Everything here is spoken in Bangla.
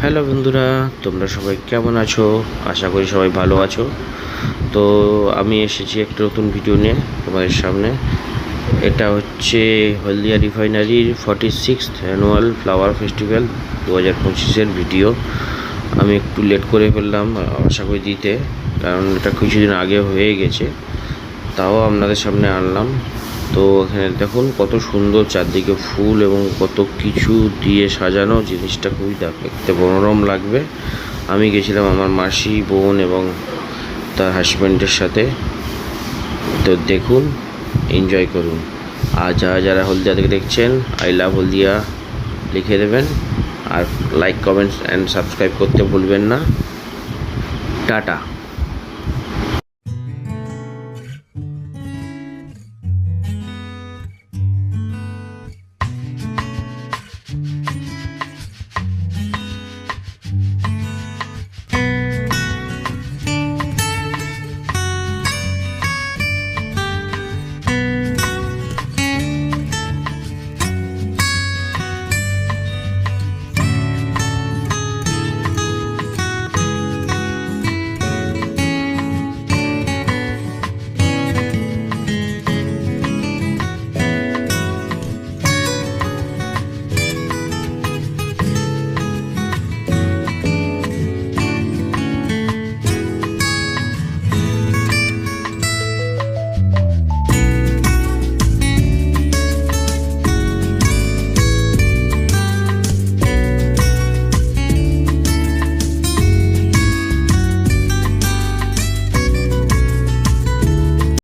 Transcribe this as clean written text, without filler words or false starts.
হ্যালো বন্ধুরা, তোমরা সবাই কেমন আছো? আশা করি সবাই ভালো আছো। তো আমি এসেছি একটা নতুন ভিডিও নিয়ে তোমাদের সামনে। এটা হচ্ছে হলদিয়া রিফাইনারির 46th অ্যানুয়াল ফ্লাওয়ার ফেস্টিভ্যাল 2025-এর ভিডিও। আমি একটু লেট করে ফেললাম আশা করি দিতে, কারণ এটা কিছুদিন আগে হয়ে গেছে, তাও আপনাদের সামনে আনলাম। তো এখানে দেখুন কত সুন্দর চারদিকে ফুল এবং কত কিছু দিয়ে সাজানো, জিনিসটা খুবই দেখতে মনোরম লাগবে। আমি গেছিলাম আমার মাসি, বোন এবং তার হাজব্যান্ডের সাথে। তো দেখুন, এনজয় করুন। আর যারা হলদিয়া থেকে দেখছেন, আই লাভ হলদিয়া লিখে দেবেন, আর লাইক, কমেন্টস অ্যান্ড সাবস্ক্রাইব করতে ভুলবেন না। টাটা।